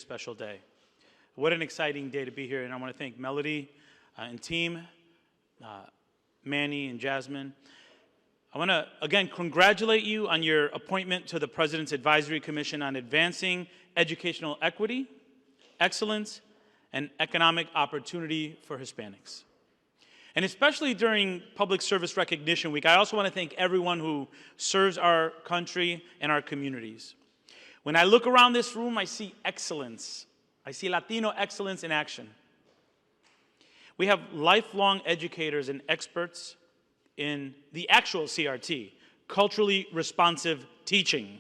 special day. What an exciting day to be here, and I want to thank Melody and team, Manny and Jasmine. I want to, again, congratulate you on your appointment to the President's Advisory Commission on Advancing Educational Equity, Excellence, and Economic Opportunity for Hispanics. And especially during Public Service Recognition Week, I also want to thank everyone who serves our country and our communities. When I look around this room, I see excellence. I see Latino excellence in action. We have lifelong educators and experts in the actual CRT, culturally responsive teaching.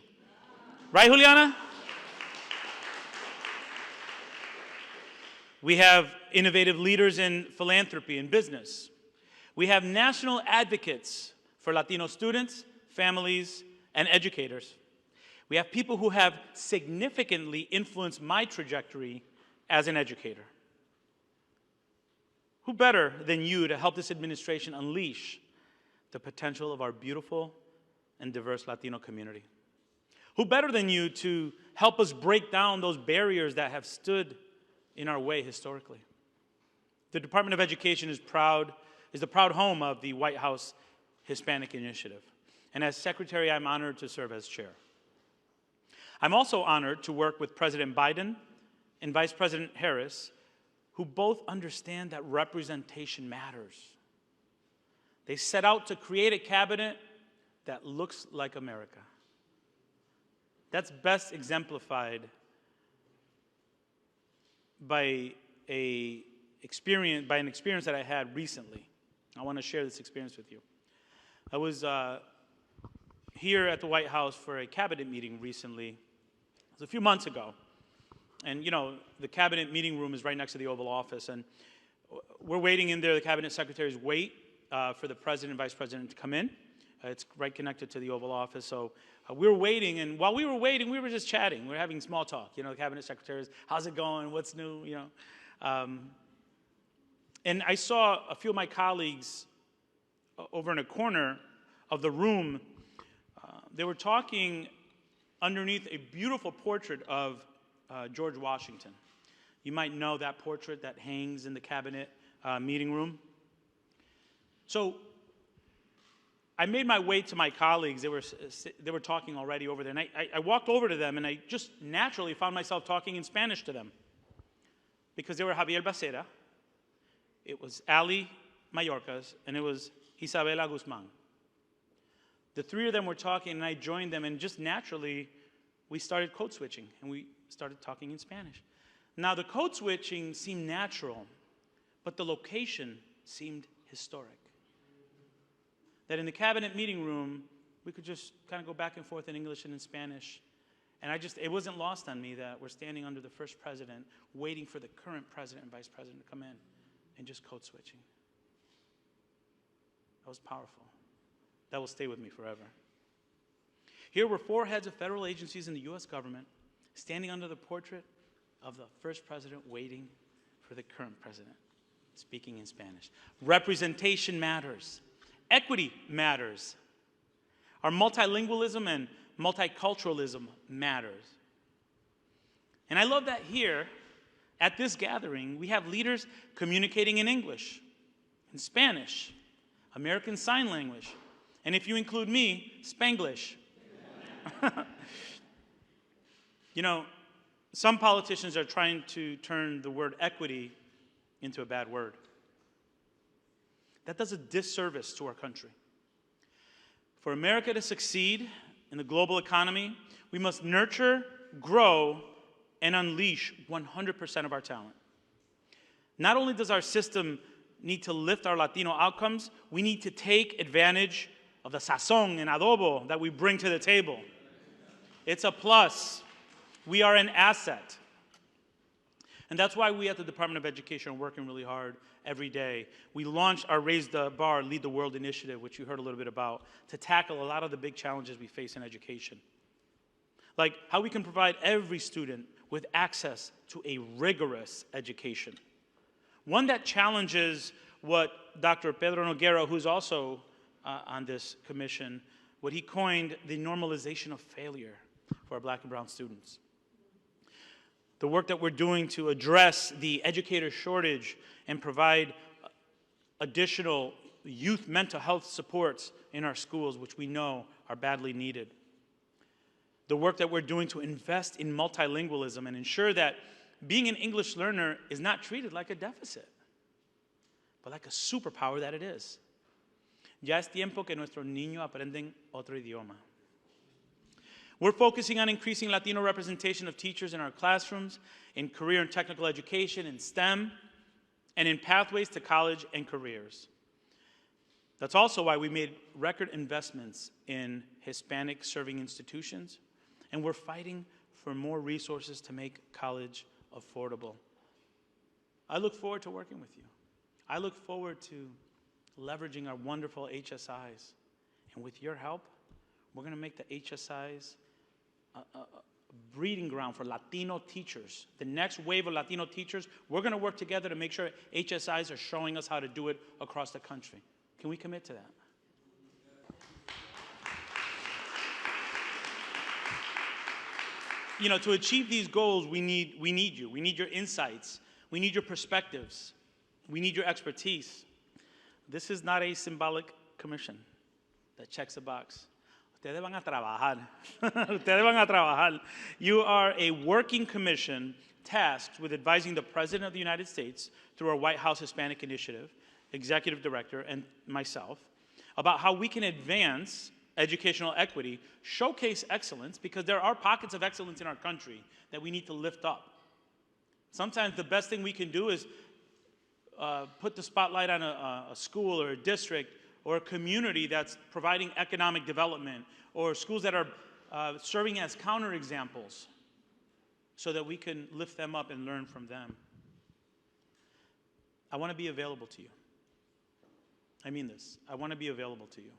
Right, Juliana? We have innovative leaders in philanthropy and business. We have national advocates for Latino students, families, and educators. We have people who have significantly influenced my trajectory as an educator. Who better than you to help this administration unleash the potential of our beautiful and diverse Latino community? Who better than you to help us break down those barriers that have stood in our way historically? The Department of Education is the proud home of the White House Hispanic Initiative. And as Secretary, I'm honored to serve as chair. I'm also honored to work with President Biden and Vice President Harris, who both understand that representation matters. They set out to create a cabinet that looks like America. That's best exemplified by an experience that I had recently. I want to share this experience with you. I was here at the White House for a cabinet meeting recently. It was a few months ago. And, you know, the cabinet meeting room is right next to the Oval Office. And we're waiting in there. The cabinet secretaries wait for the president and vice president to come in. It's right connected to the Oval Office. So we were waiting. And while we were waiting, we were just chatting. We were having small talk. You know, the cabinet secretaries, how's it going? What's new? You know. And I saw a few of my colleagues over in a corner of the room. They were talking underneath a beautiful portrait of George Washington. You might know that portrait that hangs in the cabinet meeting room. So I made my way to my colleagues. They were talking already over there. And I walked over to them, and I just naturally found myself talking in Spanish to them. Because they were Javier Becerra, it was Ali Mayorkas, and it was Isabela Guzman. The three of them were talking, and I joined them, and just naturally, we started code switching, and we started talking in Spanish. Now, the code switching seemed natural, but the location seemed historic. That in the cabinet meeting room, we could just kind of go back and forth in English and in Spanish. And it wasn't lost on me that we're standing under the first president, waiting for the current president and vice president to come in, and just code switching. That was powerful. That will stay with me forever. Here were four heads of federal agencies in the U.S. government standing under the portrait of the first president waiting for the current president, speaking in Spanish. Representation matters. Equity matters. Our multilingualism and multiculturalism matters. And I love that here, at this gathering, we have leaders communicating in English, in Spanish, American Sign Language, and if you include me, Spanglish. You know, some politicians are trying to turn the word equity into a bad word. That does a disservice to our country. For America to succeed in the global economy, we must nurture, grow, and unleash 100% of our talent. Not only does our system need to lift our Latino outcomes, we need to take advantage of the sazón and adobo that we bring to the table. It's a plus. We are an asset. And that's why we at the Department of Education are working really hard every day. We launched our Raise the Bar, Lead the World initiative, which you heard a little bit about, to tackle a lot of the big challenges we face in education. Like how we can provide every student with access to a rigorous education. One that challenges what Dr. Pedro Noguera, who's also on this commission, what he coined the normalization of failure for our Black and brown students. the work that we're doing to address the educator shortage and provide additional youth mental health supports in our schools, which we know are badly needed. The work that we're doing to invest in multilingualism and ensure that being an English learner is not treated like a deficit, but like a superpower that it is. Ya es tiempo que nuestros niños aprenden otro idioma. We're focusing on increasing Latino representation of teachers in our classrooms, in career and technical education, in STEM, and in pathways to college and careers. That's also why we made record investments in Hispanic serving institutions, and we're fighting for more resources to make college affordable. I look forward to working with you. I look forward to leveraging our wonderful HSIs. And with your help, we're going to make the HSIs a breeding ground for Latino teachers. The next wave of Latino teachers, we're going to work together to make sure HSIs are showing us how to do it across the country. Can we commit to that? You know, to achieve these goals, we need you. We need your insights. We need your perspectives. We need your expertise. This is not a symbolic commission that checks a box. Ustedes van a trabajar. Ustedes van a trabajar. You are a working commission tasked with advising the President of the United States through our White House Hispanic Initiative, Executive Director, and myself, about how we can advance educational equity, showcase excellence, because there are pockets of excellence in our country that we need to lift up. Sometimes the best thing we can do is put the spotlight on a school or a district or a community that's providing economic development, or schools that are serving as counterexamples so that we can lift them up and learn from them. I want to be available to you. I mean this. I want to be available to you.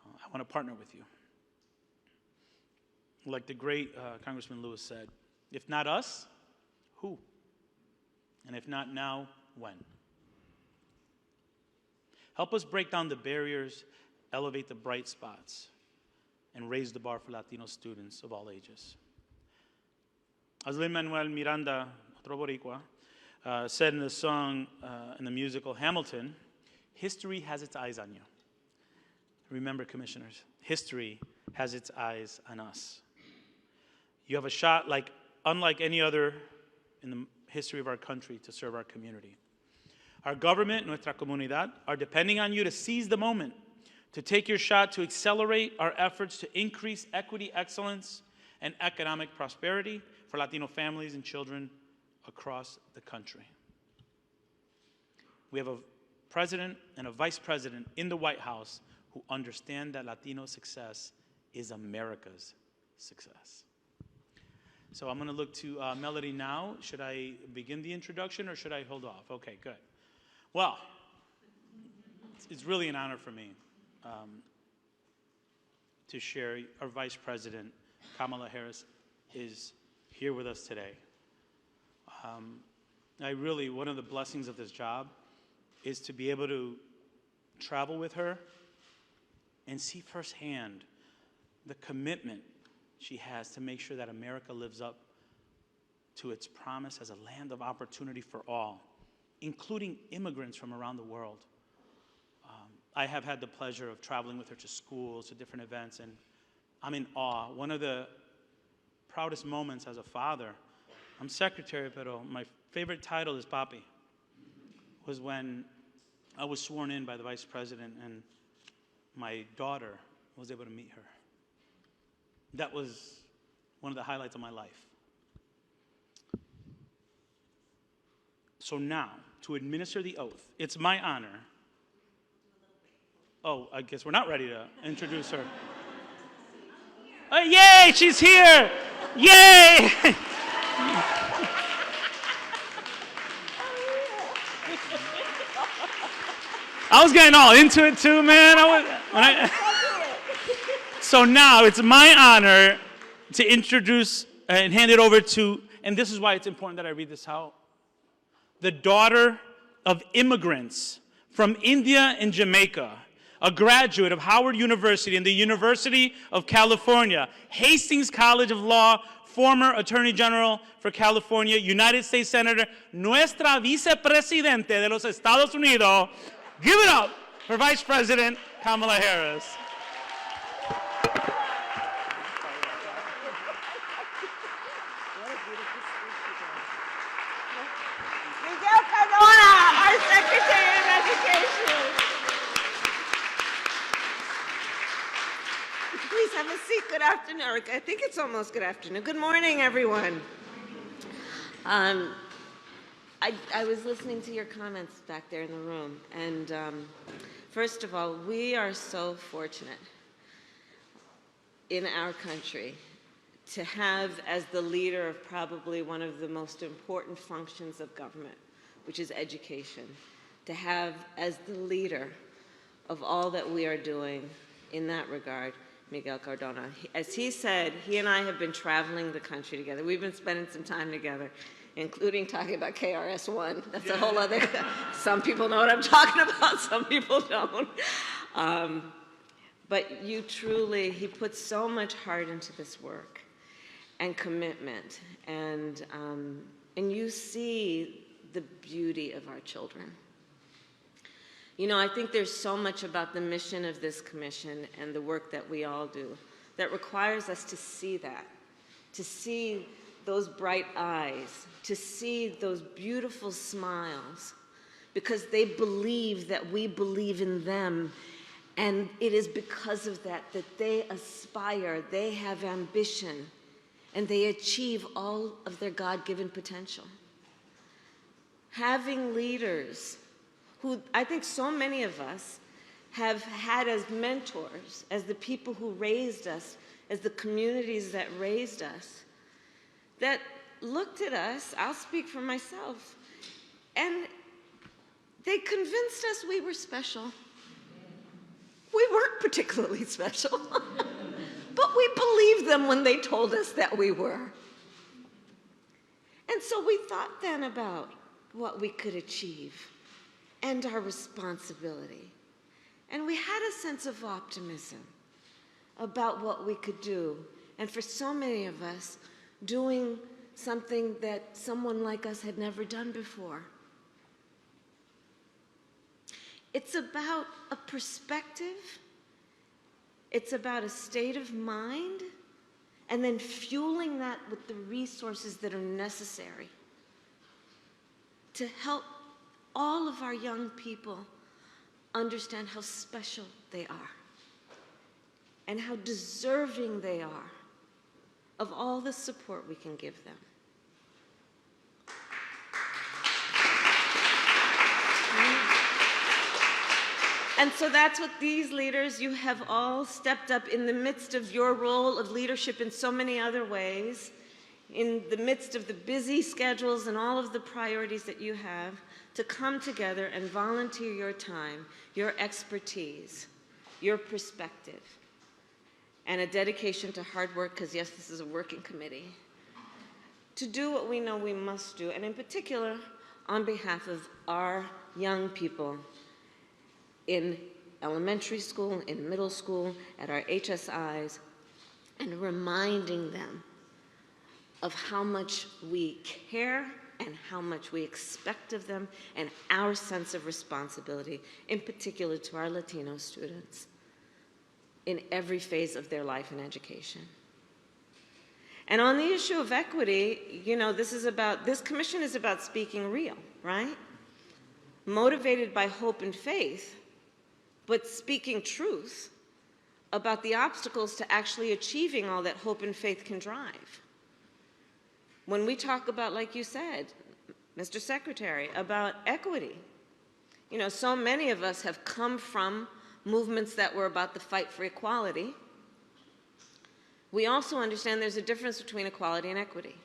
I want to partner with you. Like the great Congressman Lewis said, if not us, who? And if not now, when? Help us break down the barriers, elevate the bright spots, and raise the bar for Latino students of all ages. As Lin-Manuel Miranda, otro boricua, said in the song, in the musical Hamilton, history has its eyes on you. Remember, commissioners, history has its eyes on us. You have a shot unlike any other in the history of our country to serve our community. Our government, nuestra comunidad, are depending on you to seize the moment, to take your shot to accelerate our efforts to increase equity, excellence, and economic prosperity for Latino families and children across the country. We have a president and a vice president in the White House who understand that Latino success is America's success. So I'm going to look to Melody now. Should I begin the introduction or should I hold off? Okay, good. Well, it's really an honor for me to share. Our Vice President, Kamala Harris, is here with us today. One of the blessings of this job is to be able to travel with her and see firsthand the commitment she has to make sure that America lives up to its promise as a land of opportunity for all, including immigrants from around the world. I have had the pleasure of traveling with her to schools, to different events, and I'm in awe. One of the proudest moments as a father, I'm secretary, but my favorite title is Papi, was when I was sworn in by the vice president and my daughter was able to meet her. That was one of the highlights of my life. So now, to administer the oath, it's my honor. Oh, I guess we're not ready to introduce her. Yay, she's here! Yay! I was getting all into it too, man. So now it's my honor to introduce and hand it over to, and this is why it's important that I read this out, the daughter of immigrants from India and Jamaica, a graduate of Howard University and the University of California, Hastings College of Law, former Attorney General for California, United States Senator, nuestra vicepresidente de los Estados Unidos. Give it up for Vice President Kamala Harris. Our Secretary of Education. Please have a seat. Good afternoon. Or I think it's almost good afternoon. Good morning, everyone. I was listening to your comments back there in the room, and first of all, we are so fortunate in our country to have as the leader of probably one of the most important functions of government, which is education, to have as the leader of all that we are doing in that regard, Miguel Cardona. As he said, he and I have been traveling the country together. We've been spending some time together, including talking about KRS-One. That's a whole other, some people know what I'm talking about, some people don't. But you truly, he puts so much heart into this work and commitment, and you see the beauty of our children. You know, I think there's so much about the mission of this commission and the work that we all do that requires us to see that, to see those bright eyes, to see those beautiful smiles, because they believe that we believe in them, and it is because of that that they aspire, they have ambition, and they achieve all of their God-given potential. Having leaders who I think so many of us have had as mentors, as the people who raised us, as the communities that raised us, that looked at us, I'll speak for myself, and they convinced us we were special. We weren't particularly special, but we believed them when they told us that we were. And so we thought then about what we could achieve and our responsibility. And we had a sense of optimism about what we could do. And for so many of us, doing something that someone like us had never done before. It's about a perspective, it's about a state of mind, and then fueling that with the resources that are necessary to help all of our young people understand how special they are and how deserving they are of all the support we can give them. And so that's what these leaders, you have all stepped up in the midst of your role of leadership in so many other ways, in the midst of the busy schedules and all of the priorities that you have, to come together and volunteer your time, your expertise, your perspective, and a dedication to hard work, because yes, this is a working committee, to do what we know we must do, and in particular, on behalf of our young people in elementary school, in middle school, at our HSIs, and reminding them of how much we care and how much we expect of them, and our sense of responsibility, in particular to our Latino students, in every phase of their life and education. And on the issue of equity, you know, this commission is about speaking real, right? Motivated by hope and faith, but speaking truth about the obstacles to actually achieving all that hope and faith can drive. When we talk about, like you said, Mr. Secretary, about equity, you know, so many of us have come from movements that were about the fight for equality. We also understand there's a difference between equality and equity.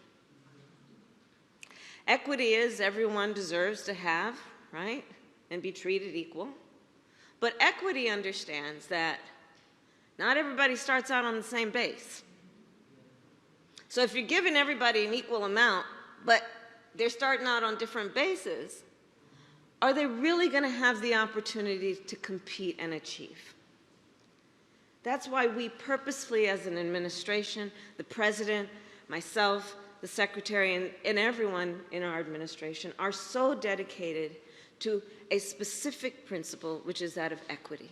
Equity is everyone deserves to have, right, and be treated equal. But equity understands that not everybody starts out on the same base. So if you're giving everybody an equal amount, but they're starting out on different bases, are they really going to have the opportunity to compete and achieve? That's why we purposefully, as an administration, the president, myself, the secretary, and everyone in our administration are so dedicated to a specific principle, which is that of equity.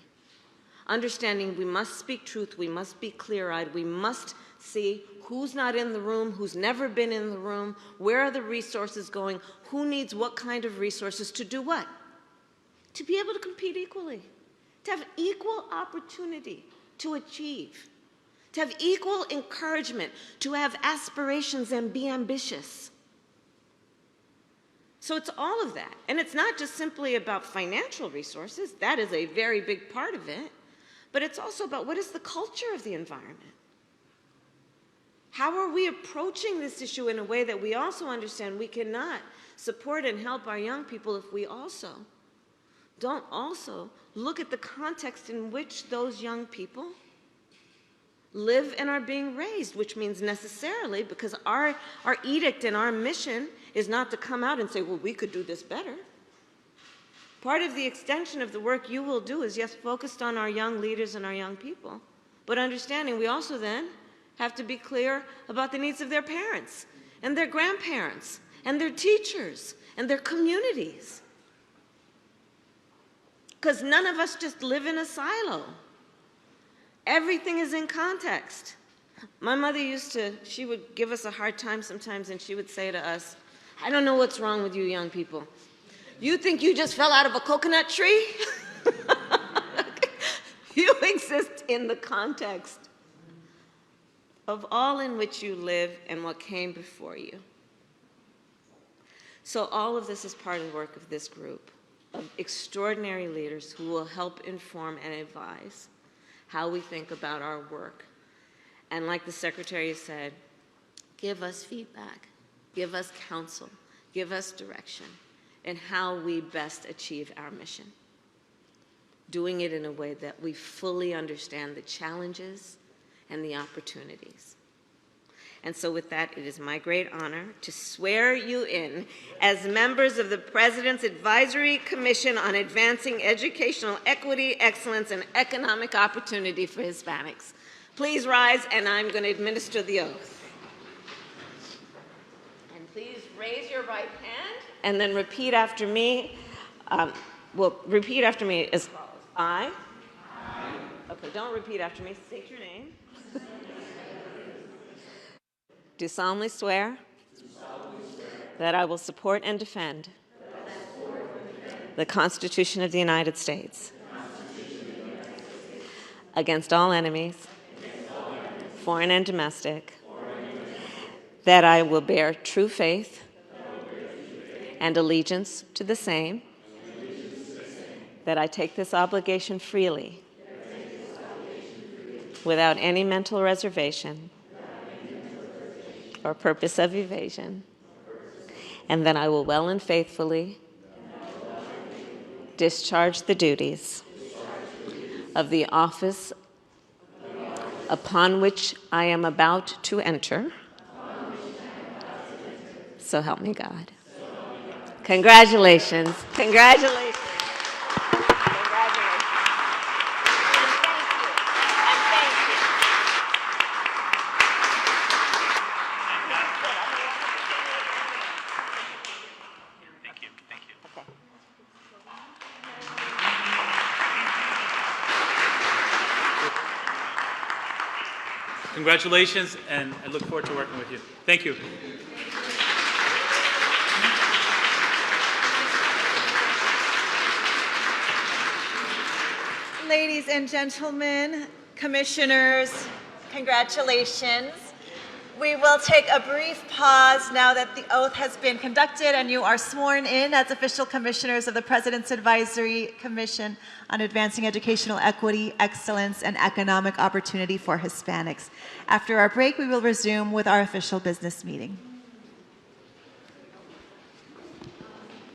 Understanding we must speak truth, we must be clear-eyed, we must see who's not in the room, who's never been in the room, where are the resources going, who needs what kind of resources to do what? To be able to compete equally, to have equal opportunity to achieve, to have equal encouragement, to have aspirations and be ambitious. So it's all of that. And it's not just simply about financial resources. That is a very big part of it. But it's also about what is the culture of the environment? How are we approaching this issue in a way that we also understand we cannot support and help our young people if we also don't also look at the context in which those young people live and are being raised, which means necessarily, because our edict and our mission is not to come out and say, well, we could do this better. Part of the extension of the work you will do is, yes, focused on our young leaders and our young people, but understanding we also then have to be clear about the needs of their parents and their grandparents and their teachers and their communities. Because none of us just live in a silo. Everything is in context. My mother she would give us a hard time sometimes, and she would say to us, I don't know what's wrong with you young people. You think you just fell out of a coconut tree? You exist in the context of all in which you live and what came before you. So all of this is part of the work of this group of extraordinary leaders who will help inform and advise how we think about our work. And like the Secretary said, give us feedback, give us counsel, give us direction in how we best achieve our mission. Doing it in a way that we fully understand the challenges and the opportunities. And so with that, it is my great honor to swear you in as members of the President's Advisory Commission on Advancing Educational Equity, Excellence, and Economic Opportunity for Hispanics. Please rise, and I'm going to administer the oath. And please raise your right hand, and then repeat after me. Repeat after me as follows. I. Okay, don't repeat after me. State your name. Do solemnly swear that I will support and defend the Constitution of the United States against all enemies, foreign and domestic, that I will bear true faith and allegiance to the same, that I take this obligation freely without any mental reservation or purpose of evasion, and that I will well and faithfully discharge the duties of the office upon which I am about to enter. So help me God. Congratulations. Congratulations. Congratulations, and I look forward to working with you. Thank you. Ladies and gentlemen, commissioners, congratulations. We will take a brief pause now that the oath has been conducted and you are sworn in as official commissioners of the President's Advisory Commission on Advancing Educational Equity, Excellence, and Economic Opportunity for Hispanics. After our break, we will resume with our official business meeting.